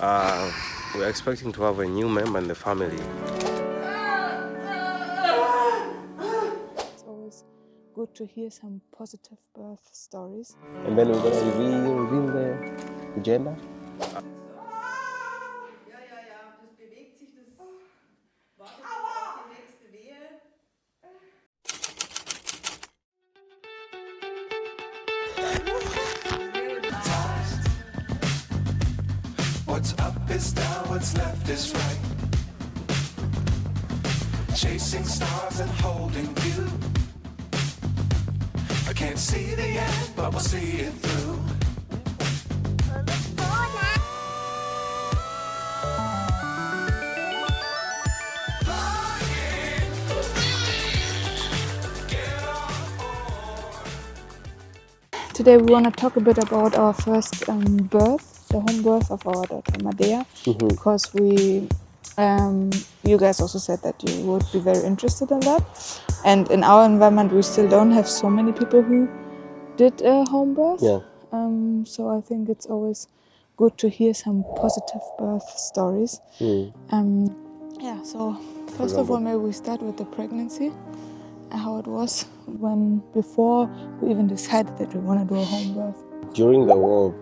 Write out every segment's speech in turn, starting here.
We're expecting to have a new member in the family. It's always good to hear some positive birth stories. And then we're going to reveal the gender. What's up is down, what's left is right. Chasing stars and holding you. I can't see the end, but we'll see it through. Today we want to talk a bit about our first birth, the home birth of our daughter Madea, because you guys also said that you would be very interested in that. And in our environment, we still don't have so many people who did a home birth. Yeah. So I think it's always good to hear some positive birth stories. So first of all, maybe we start with the pregnancy, how it was before we even decided that we want to do a home birth. During the whole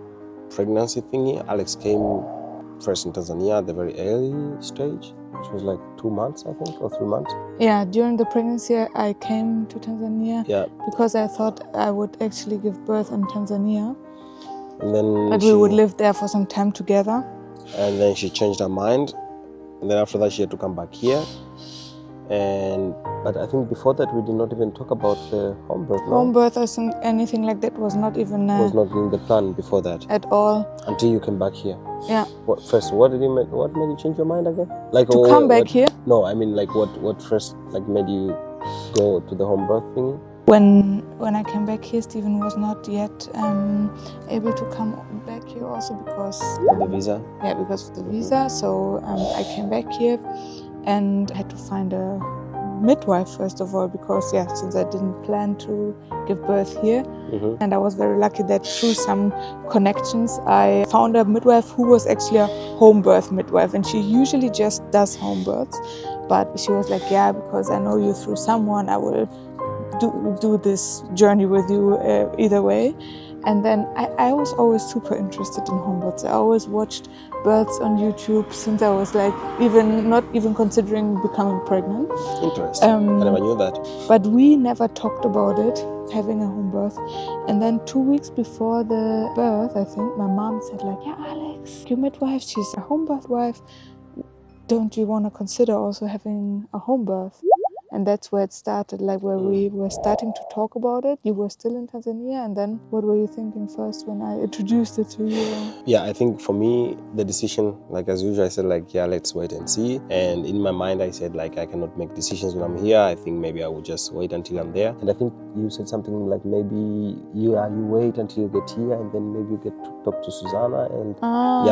pregnancy thingy, Alex came first in Tanzania at the very early stage, which was like 2 months, I think, or 3 months. Yeah, during the pregnancy, I came to Tanzania because I thought I would actually give birth in Tanzania. And then but we would live there for some time together. And then she changed her mind. And then after that, she had to come back here. But I think before that, we did not even talk about the home birth. Home birth or anything like that was not even was not in the plan before that at all. Until you came back here. Yeah. What made you change your mind again? Like to come back here? No, I mean like what first like made you go to the home birth thingy? When I came back here, Stephen was not yet able to come back here, also because of the visa. Yeah, because of the visa. So I came back here and had to find a midwife first of all, because since I didn't plan to give birth here, and I was very lucky that through some connections I found a midwife who was actually a home birth midwife, and she usually just does home births, but she was like, yeah, because I know you through someone, I will do this journey with you either way. And then I was always super interested in home births. I always watched births on YouTube since I was like not even considering becoming pregnant. Interesting. I never knew that. But we never talked about it, having a home birth. And then 2 weeks before the birth, I think, my mom said like, yeah, Alex, your midwife, she's a home birth wife. Don't you want to consider also having a home birth? And that's where it started, like where we were starting to talk about it. You were still in Tanzania, and then what were you thinking first when I introduced it to you? Yeah, I think for me, the decision, like as usual, I said like, yeah, let's wait and see. And in my mind, I said like, I cannot make decisions when I'm here. I think maybe I will just wait until I'm there. And I think you said something like maybe you wait until you get here, and then maybe you get to talk to Susanna. And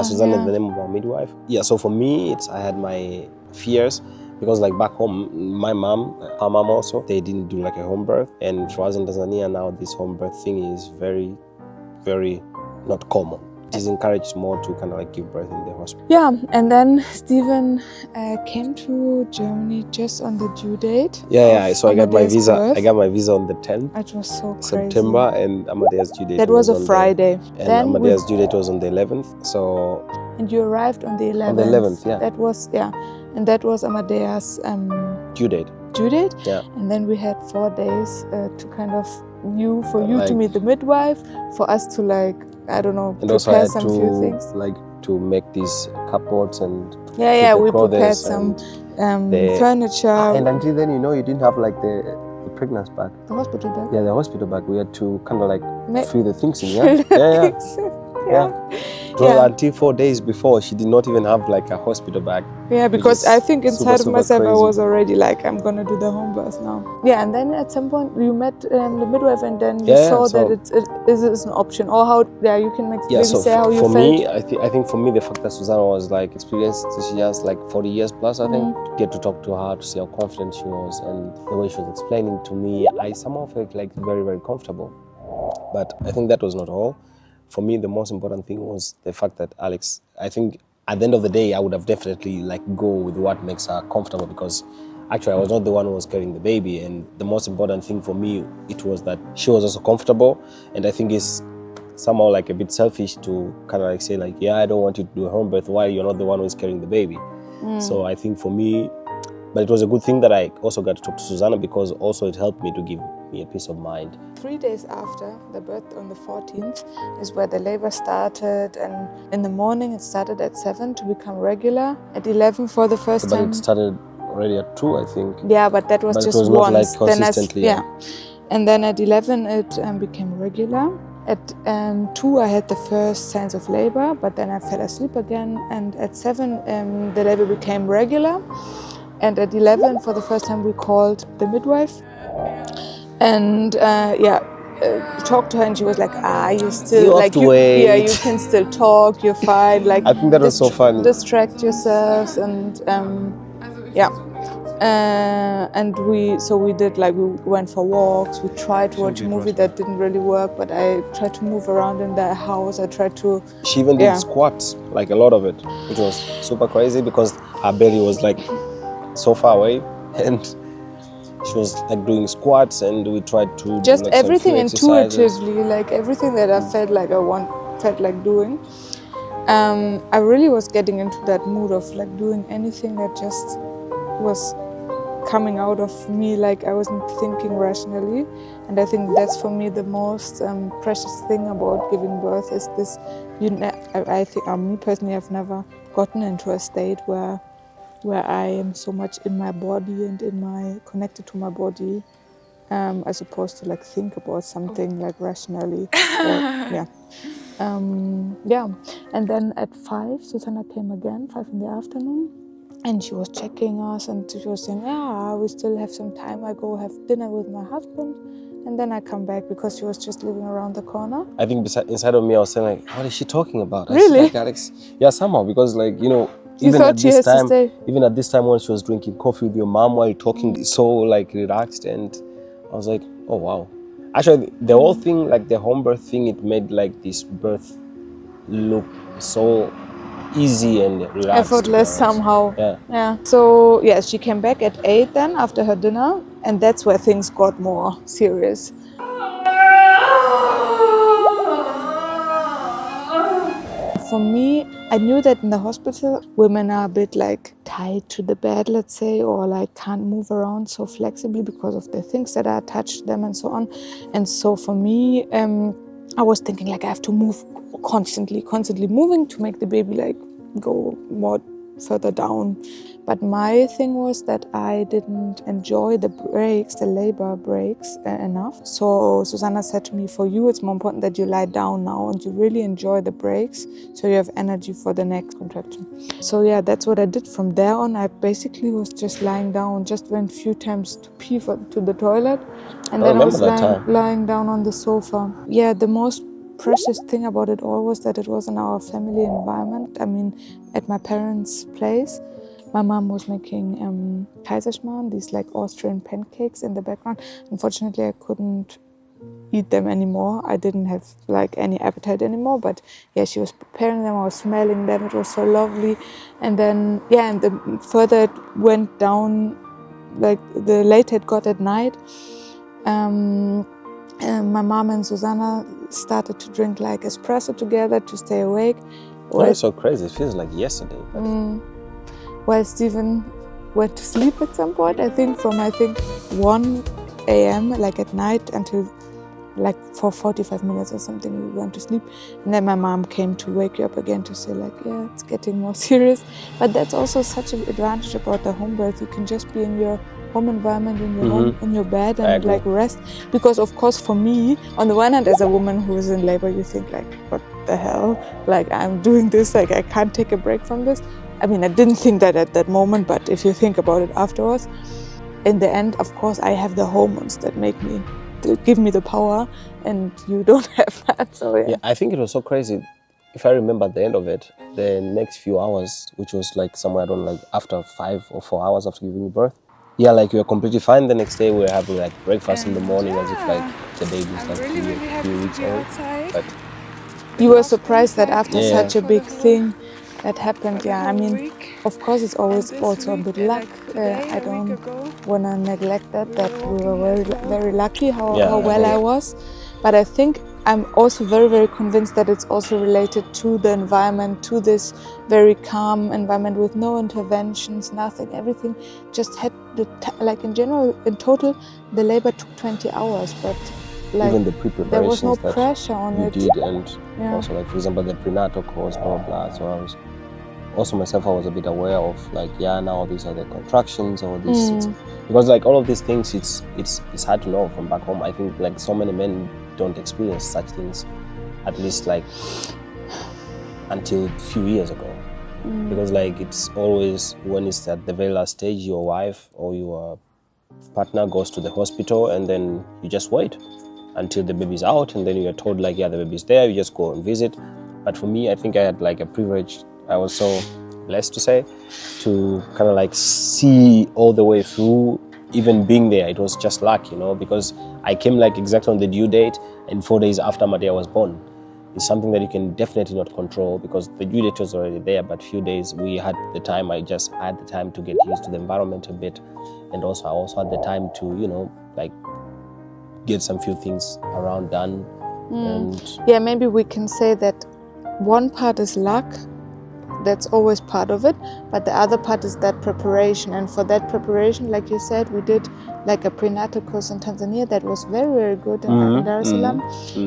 Susanna is the name of our midwife. Yeah, so for me, I had my fears. Because like back home, my mom, her mom also, they didn't do like a home birth. And for us in Tanzania now, this home birth thing is very, very not common. It is encouraged more to kind of like give birth in the hospital. Yeah, and then Stephen came to Germany just on the due date. Yeah. So I got my visa. Birth. I got my visa on the 10th. It was so crazy. September, and Amadea's due date. That was a Friday. And Amadea's due date was on the 11th. So. And you arrived on the 11th. On the 11th, yeah. That was and that was Amadea's due date. Due date. Yeah. And then we had 4 days to kind of you to meet the midwife, for us to like, I don't know, and prepare some few things. Like to make these cupboards and we prepared some furniture. And until then, you didn't have like the pregnancy bag. The hospital bag. Yeah, the hospital bag. We had to kind of like fill the things in. Until 4 days before, she did not even have like a hospital bag. Yeah, because I think inside of myself I was already like, I'm gonna do the home birth now. Yeah, and then at some point you met the midwife, and then you saw that it is an option, or how you can make say how you felt. For me, I think for me the fact that Susanna was like experienced, she has like 40 years plus, I think. Get to talk to her, to see how confident she was, and the way she was explaining to me, I somehow felt like very, very comfortable. But I think that was not all. For me, the most important thing was the fact that Alex, I think at the end of the day, I would have definitely like go with what makes her comfortable, because actually I was not the one who was carrying the baby, and the most important thing for me, it was that she was also comfortable. And I think it's somehow like a bit selfish to kind of like say like, yeah, I don't want you to do a home birth while you're not the one who is carrying the baby. So I think for me, but it was a good thing that I also got to talk to Susanna, because also it helped me to give me a peace of mind. 3 days after the birth, on the 14th, is where the labor started, and in the morning it started at 7 to become regular, at 11 for the first But time. it started already at 2, I think. Yeah, but that was But it just was not, once. like, consistently, Then and then at 11 it became regular. At 2 I had the first signs of labor, but then I fell asleep again, and at 7 the labor became regular. And at 11, for the first time, we called the midwife, and talked to her, and she was like, you still You have like to you, wait. yeah, you can still talk, you're fine. Like, I think that was so funny. Distract yourselves, and and we did, like, we went for walks. We tried to watch a movie that didn't really work, but I tried to move around in the house. I tried to. She even did squats, like a lot of it, which was super crazy because her belly was like so far away, and she was like doing squats, and we tried to Just do, like, everything some few exercises. intuitively, like everything that I felt like felt like doing. I really was getting into that mood of like doing anything that just was coming out of me, like I wasn't thinking rationally. And I think that's for me the most precious thing about giving birth is this. I think me personally, I've never gotten into a state where I am so much in my body and connected to my body, as opposed to like think about something like rationally. And then at 5, Susanna came again, 5 in the afternoon, and she was checking us, and she was saying, we still have some time. I go have dinner with my husband, and then I come back, because she was just living around the corner. I think inside of me, I was saying like, what is she talking about? Really? Like, Alex, yeah, somehow, because like, You even thought at she this has to time, stay? even at this time when she was drinking coffee with your mom while talking, so like relaxed, and I was like, oh wow. Actually, the whole thing, like the home birth thing, it made like this birth look so easy and relaxed. Effortless somehow. Yeah. So she came back at 8 then after her dinner, and that's where things got more serious. For me, I knew that in the hospital, women are a bit like tied to the bed, let's say, or like can't move around so flexibly because of the things that are attached to them and so on. And so for me, I was thinking like I have to move constantly moving to make the baby like go more further down. But my thing was that I didn't enjoy the breaks, the labor breaks enough. So Susanna said to me, for you, it's more important that you lie down now and you really enjoy the breaks so you have energy for the next contraction. So that's what I did from there on. I basically was just lying down, just went a few times to pee to the toilet. And then I was lying down on the sofa. The most precious thing about it all was that it was in our family environment. I mean, at my parents' place. My mom was making Kaiserschmarrn, these like Austrian pancakes in the background. Unfortunately, I couldn't eat them anymore. I didn't have like any appetite anymore, but she was preparing them, I was smelling them, it was so lovely. And then, and the further it went down, like the later it got at night, and my mom and Susanna started to drink like espresso together to stay awake. It's so crazy, it feels like yesterday. While Stephen went to sleep at some point, I think from 1 a.m. like at night until like for 45 minutes or something, we went to sleep. And then my mom came to wake you up again to say like, it's getting more serious. But that's also such an advantage about the home birth. You can just be in your home environment, in your home, in your bed, and like rest. Because of course for me, on the one hand, as a woman who is in labor, you think like, what the hell? Like I'm doing this, like I can't take a break from this. I mean, I didn't think that at that moment, but if you think about it afterwards, in the end, of course, I have the hormones that give me the power, and you don't have that. So I think it was so crazy. If I remember at the end of it, the next few hours, which was like somewhere around like after 5 or 4 hours after giving birth, like we were completely fine. The next day we were having like breakfast in the morning as if like the baby's like few weeks old. But you were surprised that after such a big thing, that happened. Yeah, I mean, of course, it's always also a bit luck. I don't want to neglect that we were very lucky how well I was. But I think I'm also very, very convinced that it's also related to the environment, to this very calm environment with no interventions, nothing, everything just had like in general, in total, the labor took 20 hours, but like even the pre-preparations there was no pressure on you it. did, and also like for example the prenatal course, blah blah blah. So I was also myself, I was a bit aware of like now these are the contractions or this because like all of these things it's hard to know from back home. I think like so many men don't experience such things, at least like until a few years ago, because like it's always when it's at the very last stage, your wife or your partner goes to the hospital and then you just wait until the baby's out, and then you're told like the baby's there, you just go and visit. But for me, I think I had like a privilege, I was so blessed to say, to kind of like see all the way through. Even being there, it was just luck, because I came like exactly on the due date, and 4 days after Madia was born. It's something that you can definitely not control because the due date was already there, but few days we had the time. I had the time to get used to the environment a bit, and also I also had the time to like get some few things around done. And maybe we can say that one part is luck, that's always part of it, but the other part is that preparation. And for that preparation, like you said, we did like a prenatal course in Tanzania that was very, very good in Dar es Salaam,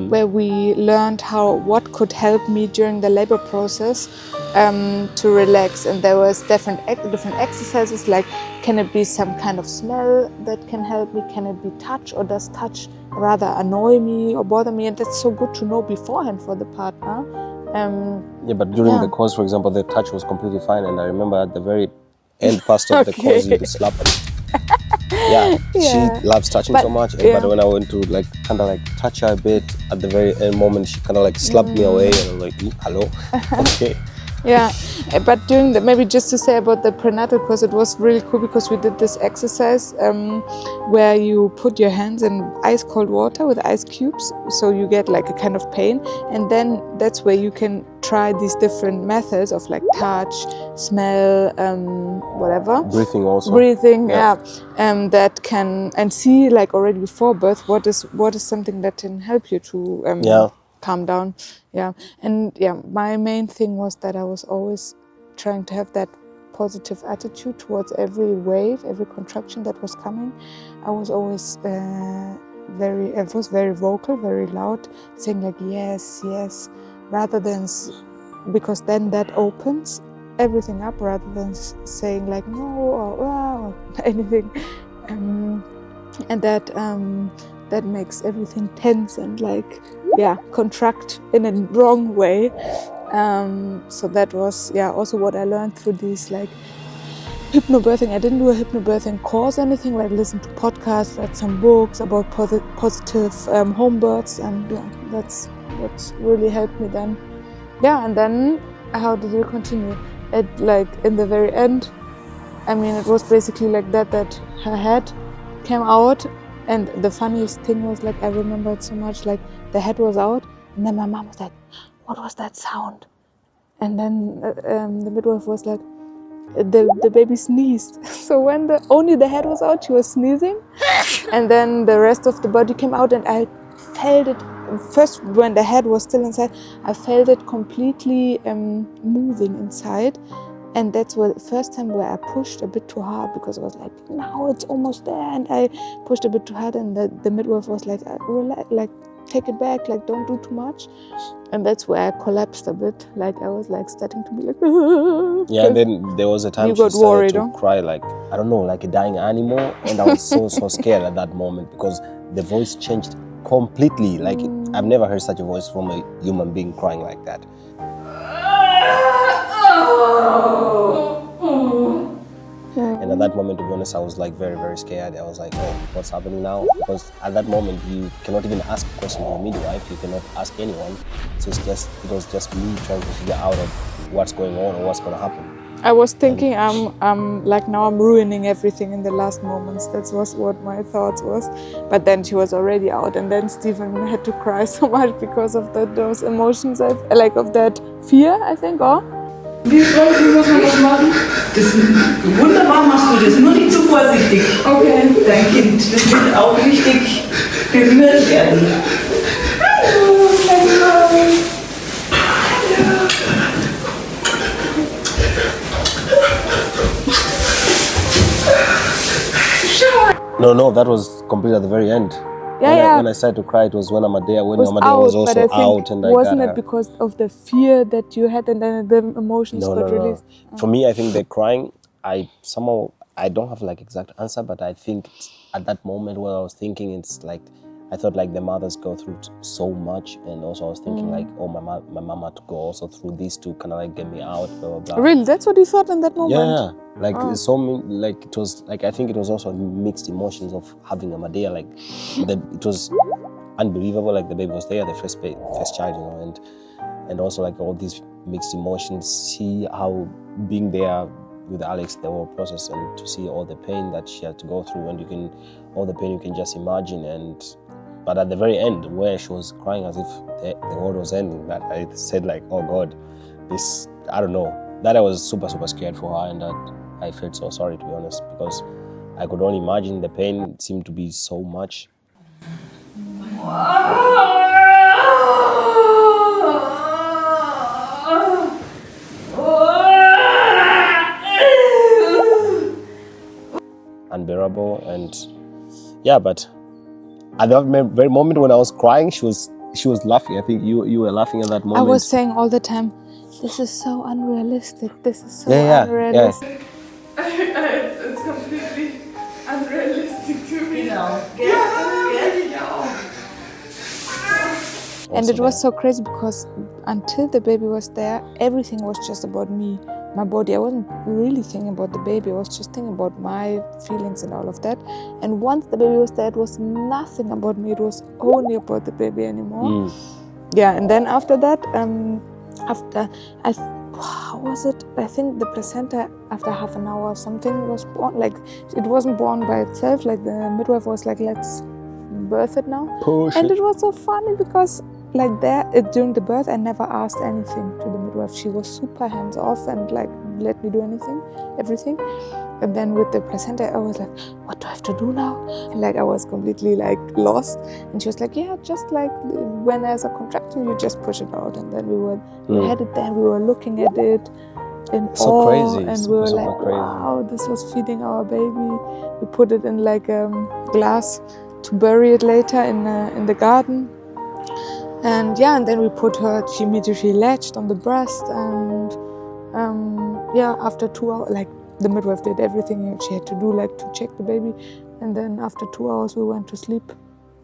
where we learned what could help me during the labor process to relax. And there was different exercises, like can it be some kind of smell that can help me, can it be touch, or does touch rather annoy me or bother me? And that's so good to know beforehand for the partner. But during the course, for example, the touch was completely fine, and I remember at the very end part of the course, you could slap her. She loves touching so much, but when I went to like kind of like touch her a bit at the very end moment, she kind of like slapped me away, and I was like, hello, okay. But during maybe just to say about the prenatal course, it was really cool because we did this exercise where you put your hands in ice cold water with ice cubes, so you get like a kind of pain, and then that's where you can try these different methods of like touch, smell, whatever. Breathing also. That can, and see like already before birth what is something that can help you to calm down. My main thing was that I was always trying to have that positive attitude towards every wave, every contraction that was coming. I was always very vocal, very loud, saying like yes, yes, rather than because then that opens everything up, rather than saying like no or anything, and that makes everything tense and like contract in a wrong way. So that was also what I learned through these like hypnobirthing. I didn't do a hypnobirthing course or anything, like listen to podcasts, read some books about positive home births, and that's what really helped me then. And then how did it continue? Like in the very end, I mean, it was basically like that her head came out. And the funniest thing was, like, I remember it so much, like, the head was out, and then my mom was like, what was that sound? And then the midwife was like, the baby sneezed. So when only the head was out, she was sneezing, and then the rest of the body came out, and I felt it. First, when the head was still inside, I felt it completely moving inside. And that's the first time where I pushed a bit too hard, because I was like, now it's almost there. And I pushed a bit too hard, and the midwife was like, relax, like, take it back, like, don't do too much. And that's where I collapsed a bit. Like, I was like starting to be like, and then there was a time she started to cry, like, I don't know, like a dying animal. And I was so scared at that moment, because the voice changed completely. Like, I've never heard such a voice from a human being crying like that. And at that moment, to be honest, I was like very, very scared. I was like, oh, what's happening now? Because at that moment, you cannot even ask a question to a midwife. You cannot ask anyone. So it was just me trying to figure out of what's going on or what's going to happen. I was thinking, I'm like, now I'm ruining everything in the last moments. That was what my thoughts was. But then she was already out, and then Stephen had to cry so much because of those emotions, like of that fear, I think, or? Wie muss man das machen? Wunderbar machst du das, nur nicht zu vorsichtig. Okay. Dein Kind, das wird auch richtig berührt werden. No, that was completely at the very end. When I started to cry, it was when Amadea was also out, and wasn't it because of the fear that you had, and then the emotions got released? No. For me, I think the crying, I don't have like exact answer, but I think at that moment when I was thinking, it's like I thought like the mothers go through so much, and also I was thinking like, oh, my mom had to go also through this to kind of like get me out, blah blah blah. Really, that's what you thought in that moment? Yeah. Like like it was like I think it was also mixed emotions of having Amadea. Like it was unbelievable. Like the baby was there, the first child, you know, and also like all these mixed emotions. See how being there with Alex, the whole process, and to see all the pain that she had to go through, and all the pain you can just imagine. But at the very end, where she was crying as if the world was ending, that I said like, oh God, this, I don't know. That I was super, super scared for her, and that I felt so sorry, to be honest, because I could only imagine the pain. It seemed to be so much. Unbearable, and yeah, but at that very moment when I was crying, she was laughing. I think you were laughing at that moment. I was saying all the time, this is so unrealistic. This is so unrealistic. Yeah. It's completely unrealistic to me. And it was so crazy because until the baby was there, everything was just about me, my body. I wasn't really thinking about the baby. I was just thinking about my feelings and all of that. And once the baby was there, it was nothing about me. It was only about the baby anymore. Yeah, and then after that, how was it? I think the placenta, after half an hour or something, was born. Like, it wasn't born by itself. Like, the midwife was like, let's birth it now. And it was so funny because like during the birth, I never asked anything to the midwife. She was super hands off and like let me do everything. And then with the placenta, I was like, what do I have to do now? And like I was completely like lost. And she was like, yeah, just like when there's a contraction, you just push it out. And then we had it there, we were looking at it in awe, crazy. And we were like, wow, this was feeding our baby. We put it in like glass to bury it later in the garden. And yeah, and then we put her, she immediately latched on the breast, and after 2 hours, like the midwife did everything she had to do, like to check the baby, and then after 2 hours we went to sleep.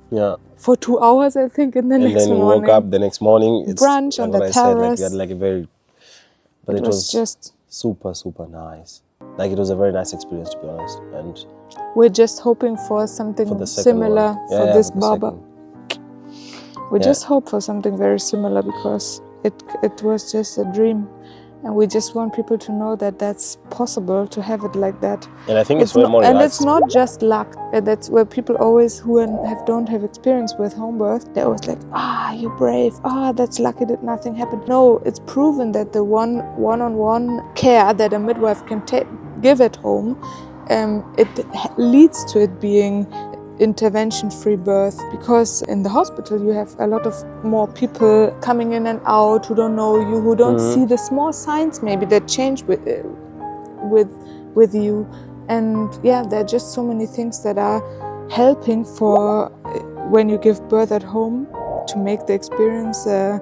Yeah. For 2 hours, I think, and then we woke up the next morning. It's brunch on the terrace. Said, like, we had like a very, but it was just super, super nice. Like it was a very nice experience, to be honest. And we're just hoping for something similar for this Baba. We just hope for something very similar because it was just a dream, and we just want people to know that that's possible to have it like that. And I think it's way more relaxed. And it's not just luck. That's where people always who don't have experience with home birth, they're always like, you're brave. That's lucky that nothing happened. No, it's proven that the one-on-one care that a midwife can give at home, it leads to it being intervention-free birth, because in the hospital you have a lot of more people coming in and out who don't know you, who don't see the small signs maybe that change with you, and there are just so many things that are helping for when you give birth at home to make the experience a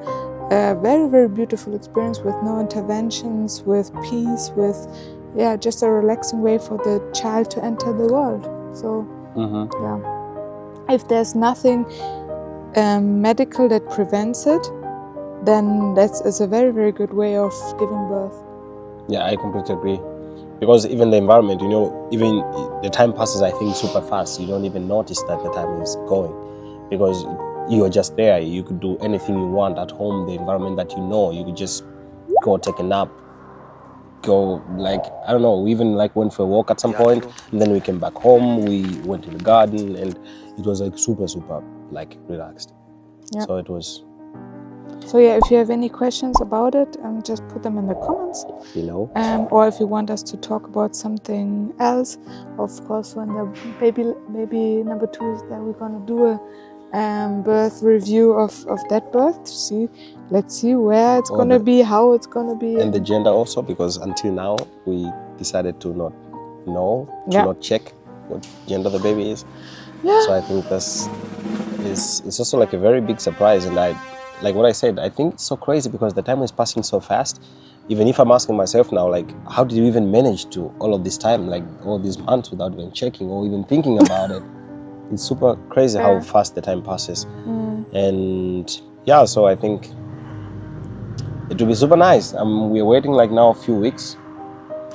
very, very beautiful experience with no interventions, with peace, with just a relaxing way for the child to enter the world. So if there's nothing medical that prevents it, then that's a very, very good way of giving birth. Yeah, I completely agree. Because even the environment, even the time passes, I think, super fast. You don't even notice that the time is going, because you are just there. You could do anything you want at home, the environment that you could just go take a nap, go, like, I don't know, we even like went for a walk at some point, and then we came back home, we went to the garden, and it was like super, super like relaxed. So it was So yeah, if you have any questions about it, just put them in the comments below. Or if you want us to talk about something else, of course, when the baby number 2 is there, we're gonna do a birth review of that birth to see. Let's see where it's gonna be, how it's gonna be, and the gender also, because until now we decided to not know, to not check what gender the baby is. Yeah. So I think this is also like a very big surprise, and like what I said, I think it's so crazy because the time is passing so fast. Even if I'm asking myself now, like, how did you even manage to all of this time, like all these months without even checking or even thinking about it? It's super crazy how fast the time passes. And yeah, so I think it will be super nice. We're waiting like now a few weeks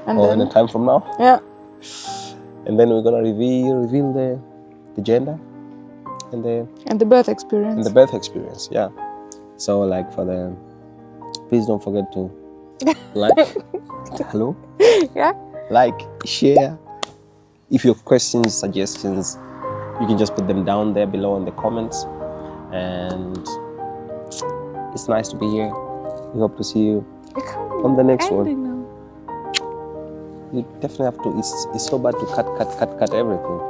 or in a time from now. Yeah. And then we're gonna reveal the gender and the birth experience. And the birth experience, yeah. So like please don't forget to like, hello? Yeah. Like, share. If you have questions, suggestions, you can just put them down there below in the comments. And it's nice to be here. We hope to see you on the next one. Now. You definitely have to. It's so bad to cut everything.